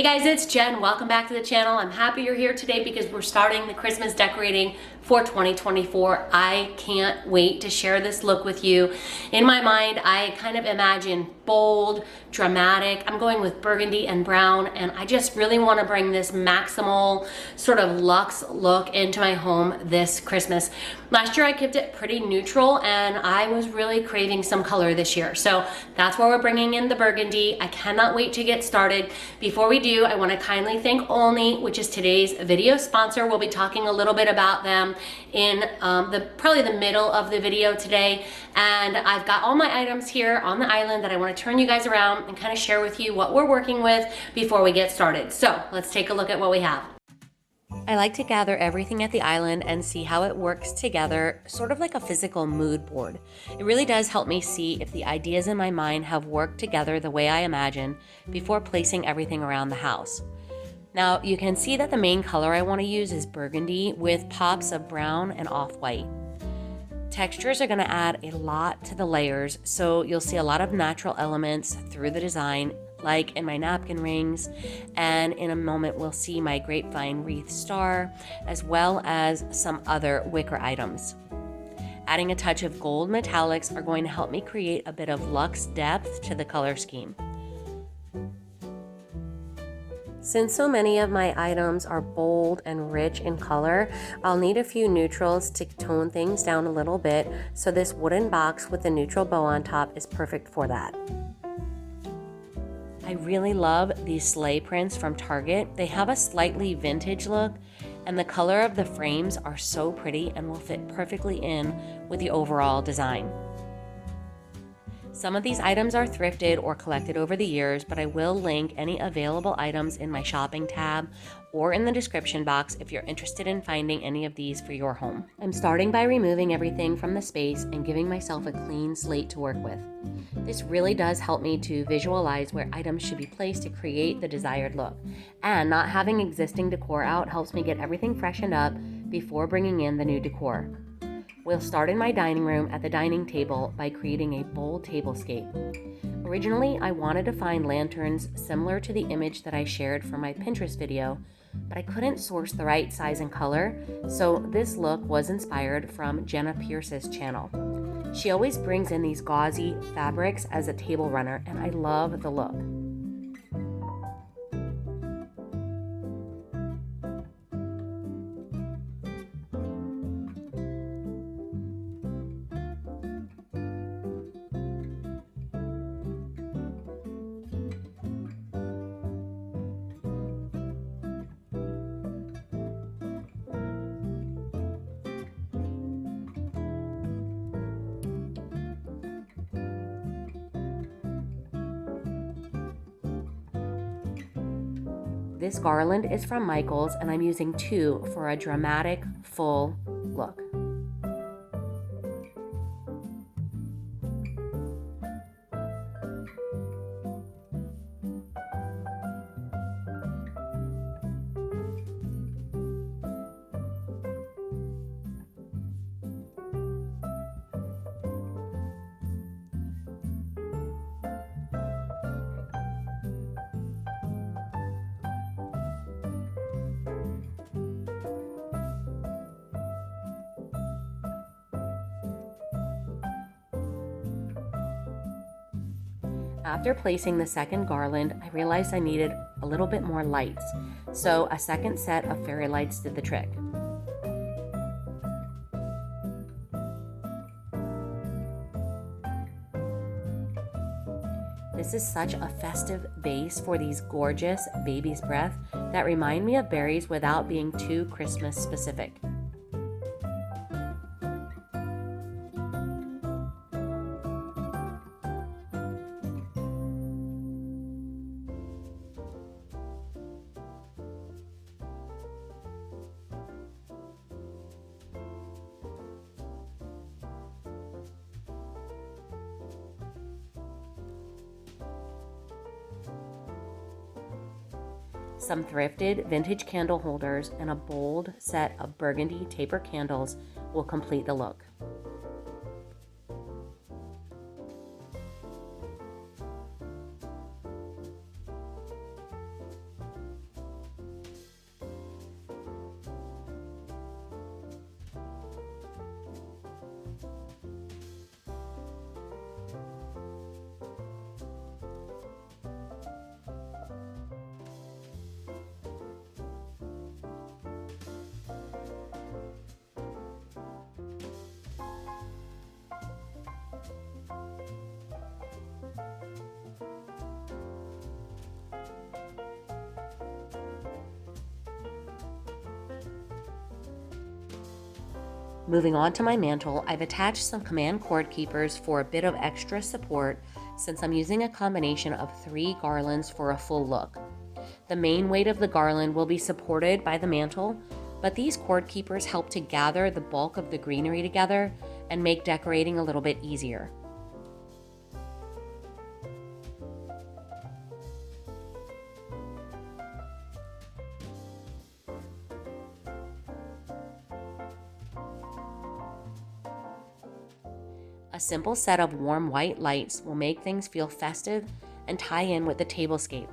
Hey guys, it's Jen. Welcome back to the channel. I'm happy you're here today because we're starting the Christmas decorating for 2024. I can't wait to share this look with you. In my mind, I kind of imagine bold, dramatic. I'm going with burgundy and brown, and I just really want to bring this maximal sort of luxe look into my home this Christmas. Last year I kept it pretty neutral, and I was really craving some color this year. So that's where we're bringing in the burgundy. I cannot wait to get started. Before we do, I want to kindly thank Olney, which is today's video sponsor. We'll be talking a little bit about them in probably the middle of the video today. And I've got all my items here on the island that I want to turn you guys around and kind of share with you what we're working with before we get started. So let's take a look at what we have. I like to gather everything at the island and see how it works together, sort of like a physical mood board. It really does help me see if the ideas in my mind have worked together the way I imagine before placing everything around the house. Now, you can see that the main color I want to use is burgundy with pops of brown and off-white. Textures are going to add a lot to the layers, so you'll see a lot of natural elements through the design, like in my napkin rings, and in a moment we'll see my grapevine wreath star, as well as some other wicker items. Adding a touch of gold metallics are going to help me create a bit of luxe depth to the color scheme. Since so many of my items are bold and rich in color, I'll need a few neutrals to tone things down a little bit, so this wooden box with a neutral bow on top is perfect for that. I really love these sleigh prints from Target. They have a slightly vintage look, and the color of the frames are so pretty and will fit perfectly in with the overall design. Some of these items are thrifted or collected over the years, but I will link any available items in my shopping tab or in the description box if you're interested in finding any of these for your home. I'm starting by removing everything from the space and giving myself a clean slate to work with. This really does help me to visualize where items should be placed to create the desired look. And not having existing decor out helps me get everything freshened up before bringing in the new decor. We'll start in my dining room at the dining table by creating a bold tablescape. Originally, I wanted to find lanterns similar to the image that I shared for my Pinterest video, but I couldn't source the right size and color, so this look was inspired from Jenna Pierce's channel. She always brings in these gauzy fabrics as a table runner, and I love the look. This garland is from Michaels, and I'm using 2 for a dramatic, full look. After placing the second garland, I realized I needed a little bit more lights, so a second set of fairy lights did the trick. This is such a festive base for these gorgeous baby's breath that remind me of berries without being too Christmas specific. Some thrifted vintage candle holders and a bold set of burgundy taper candles will complete the look. Moving on to my mantle, I've attached some command cord keepers for a bit of extra support since I'm using a combination of 3 garlands for a full look. The main weight of the garland will be supported by the mantle, but these cord keepers help to gather the bulk of the greenery together and make decorating a little bit easier. A simple set of warm white lights will make things feel festive and tie in with the tablescape.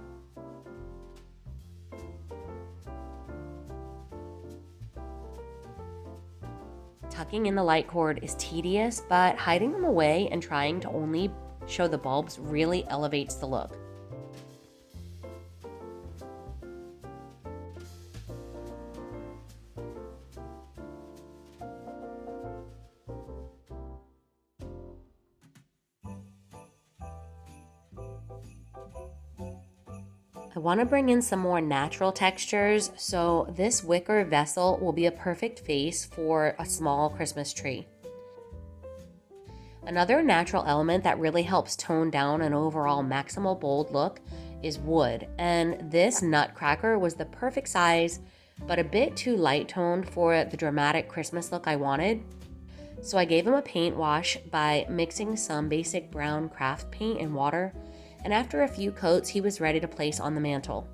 Tucking in the light cord is tedious, but hiding them away and trying to only show the bulbs really elevates the look. I want to bring in some more natural textures, so this wicker vessel will be a perfect vase for a small Christmas tree. Another natural element that really helps tone down an overall maximal bold look is wood, and this nutcracker was the perfect size, but a bit too light toned for the dramatic Christmas look I wanted. So I gave him a paint wash by mixing some basic brown craft paint and water, and after a few coats, he was ready to place on the mantle.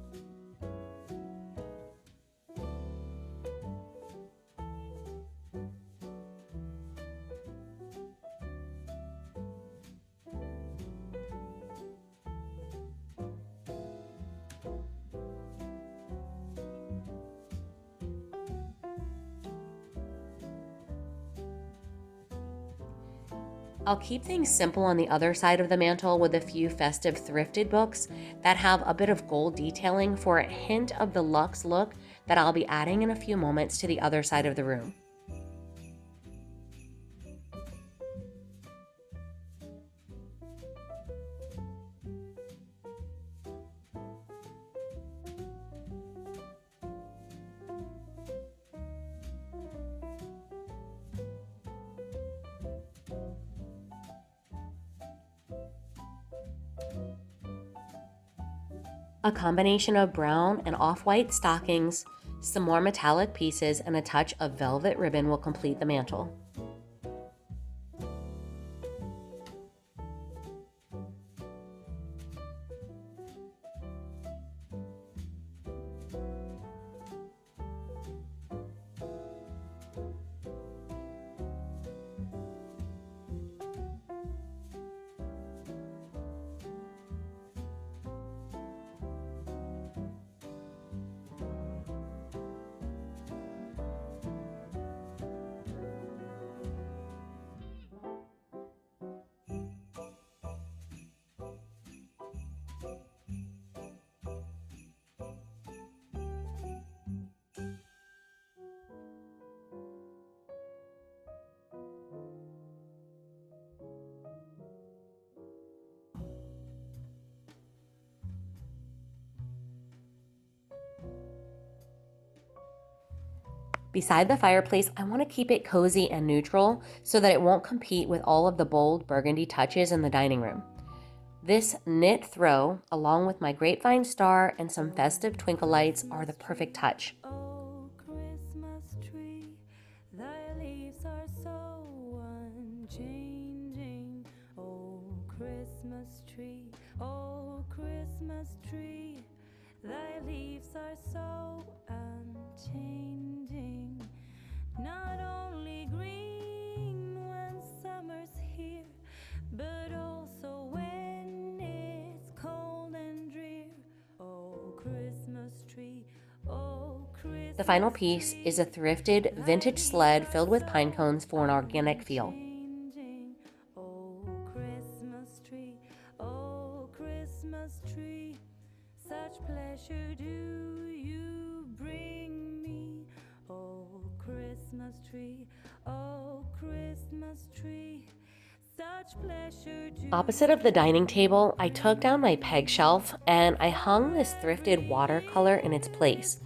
I'll keep things simple on the other side of the mantle with a few festive thrifted books that have a bit of gold detailing for a hint of the luxe look that I'll be adding in a few moments to the other side of the room. A combination of brown and off-white stockings, some more metallic pieces, and a touch of velvet ribbon will complete the mantle. Beside the fireplace, I want to keep it cozy and neutral so that it won't compete with all of the bold burgundy touches in the dining room. This knit throw, along with my grapevine star and some festive twinkle lights, are the perfect touch. Oh, Christmas tree, thy leaves are so unchanging. Oh, Christmas tree, thy leaves are so unchanging. Not only green when summer's here, but also when it's cold and drear. Oh, Christmas tree, oh, Christmas. The final piece is a thrifted vintage sled filled with pine cones for an organic feel. Oh, Christmas tree, oh, Christmas tree, such pleasure do you bring me. Oh, Christmas tree, such pleasure do Opposite of the dining table, I took down my peg shelf and I hung this thrifted watercolor in its place.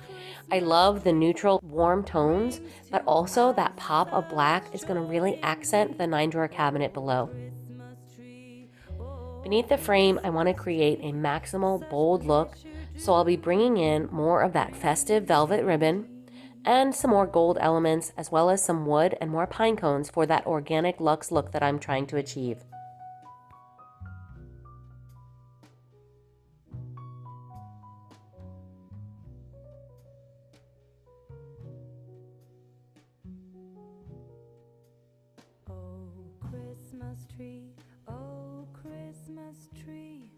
I love the neutral, warm tones, but also that pop of black is going to really accent the 9-drawer cabinet below. Christmas tree. Oh, Beneath the frame, I want to create a maximal, bold look, so I'll be bringing in more of that festive velvet ribbon and some more gold elements, as well as some wood and more pine cones for that organic luxe look that I'm trying to achieve. oh, Christmas tree, oh, Christmas tree,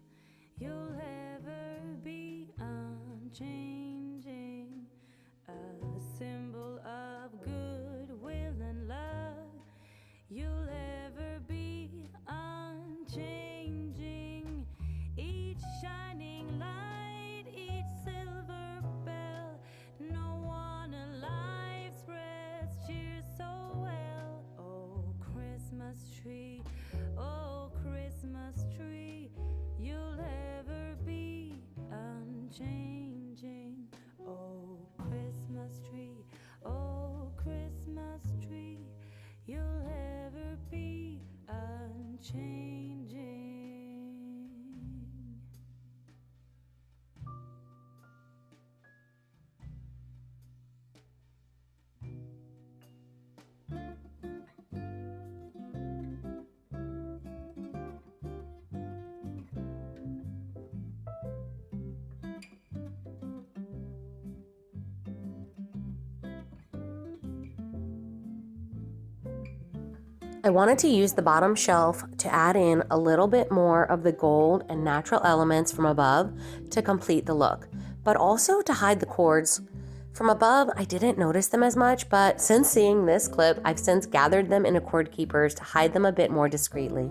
you'll ever be unchanging, a symbol of goodwill and love. You'll ever be unchanging, each shining light, each silver bell. No one alive spreads cheer so well. Oh, Christmas tree, oh, Christmas tree, you'll ever be unchanging. Oh, Christmas tree, oh, Christmas tree, you'll ever be unchanging. I wanted to use the bottom shelf to add in a little bit more of the gold and natural elements from above to complete the look, but also to hide the cords. From above, I didn't notice them as much, but since seeing this clip, I've since gathered them into cord keepers to hide them a bit more discreetly.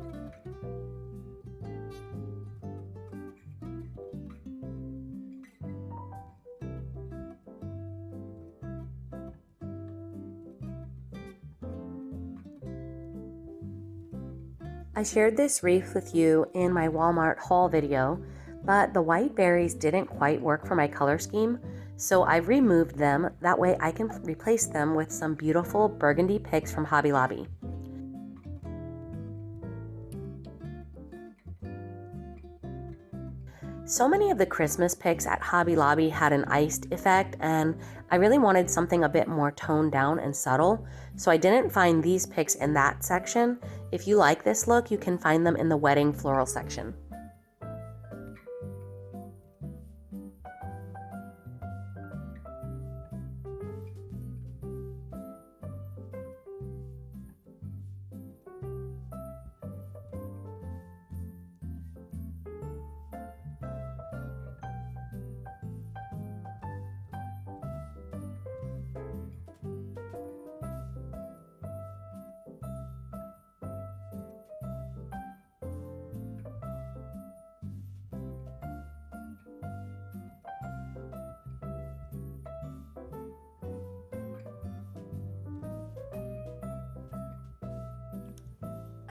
I shared this wreath with you in my Walmart haul video, but the white berries didn't quite work for my color scheme, so I've removed them. That way I can replace them with some beautiful burgundy picks from Hobby Lobby. So many of the Christmas picks at Hobby Lobby had an iced effect, and I really wanted something a bit more toned down and subtle, so I didn't find these picks in that section. If you like this look, you can find them in the wedding floral section.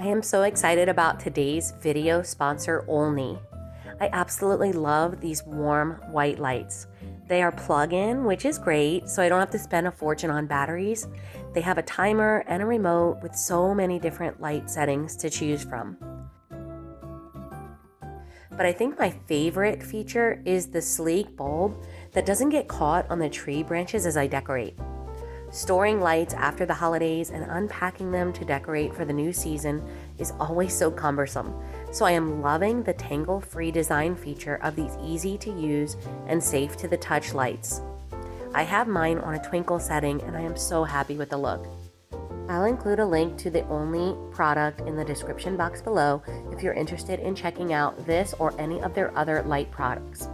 I am so excited about today's video sponsor, Olney. I absolutely love these warm white lights. They are plug-in, which is great, so I don't have to spend a fortune on batteries. They have a timer and a remote with so many different light settings to choose from. But I think my favorite feature is the sleek bulb that doesn't get caught on the tree branches as I decorate. Storing lights after the holidays and unpacking them to decorate for the new season is always so cumbersome, so I am loving the tangle-free design feature of these easy to use and safe to the touch lights. I have mine on a twinkle setting and I am so happy with the look. I'll include a link to the Olney product in the description box below if you're interested in checking out this or any of their other light products.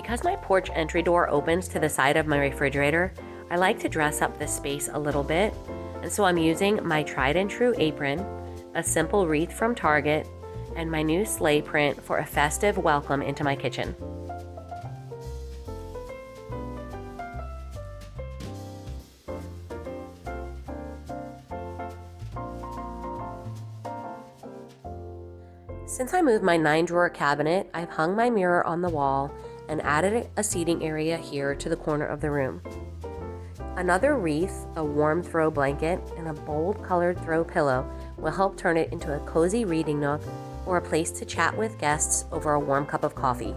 Because my porch entry door opens to the side of my refrigerator, I like to dress up this space a little bit, and so I'm using my tried and true apron, a simple wreath from Target, and my new sleigh print for a festive welcome into my kitchen. Since I moved my 9-drawer cabinet, I've hung my mirror on the wall and added a seating area here to the corner of the room. Another wreath, a warm throw blanket, and a bold colored throw pillow will help turn it into a cozy reading nook or a place to chat with guests over a warm cup of coffee.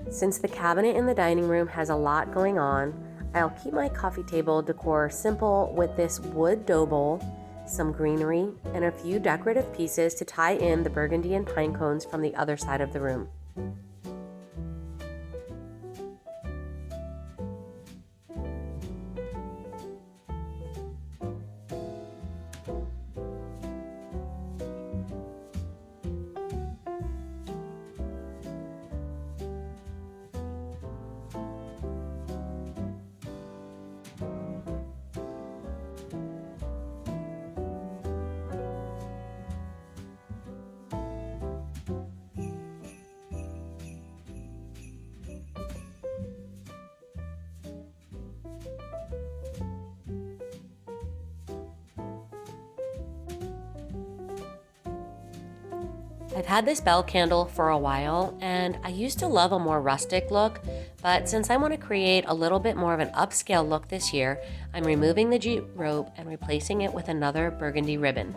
Since the cabinet in the dining room has a lot going on, I'll keep my coffee table decor simple with this wood dough bowl, some greenery, and a few decorative pieces to tie in the burgundy and pine cones from the other side of the room. I've had this bell candle for a while, and I used to love a more rustic look, but since I want to create a little bit more of an upscale look this year, I'm removing the jute rope and replacing it with another burgundy ribbon.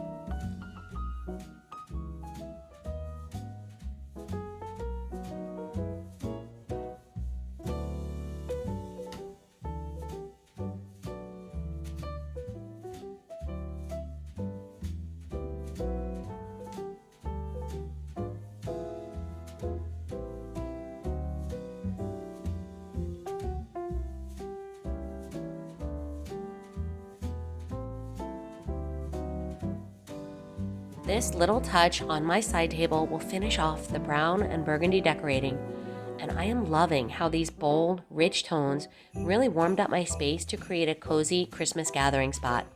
This little touch on my side table will finish off the brown and burgundy decorating, and I am loving how these bold, rich tones really warmed up my space to create a cozy Christmas gathering spot.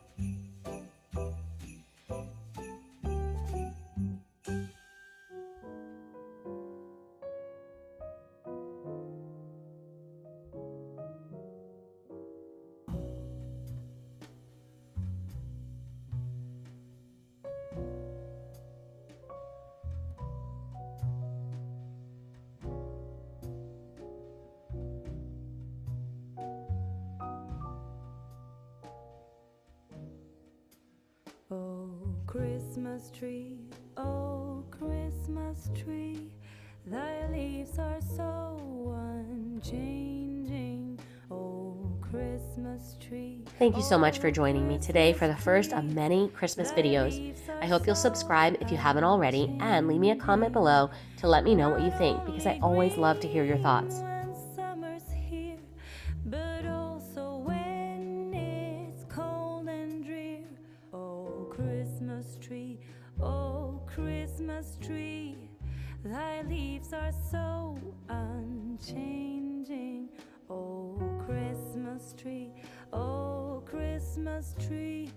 Oh, Christmas tree, oh, Christmas tree, thy leaves are so unchanging. Oh, Christmas tree. Thank you so much for joining me today for the first of many Christmas videos. I hope you'll subscribe if you haven't already, and leave me a comment below to let me know what you think, because I always love to hear your thoughts. Summer's here, but also when it's cold and drear. Oh, Christmas tree, oh, Christmas tree, thy leaves are so unchanging. Oh, Christmas tree, oh, Christmas tree,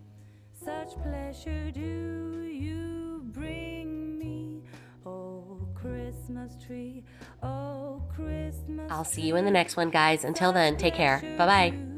such pleasure do you bring me. Oh, Christmas tree, oh, Christmas. I'll see you in the next one, guys. Until then, take care. Bye-bye.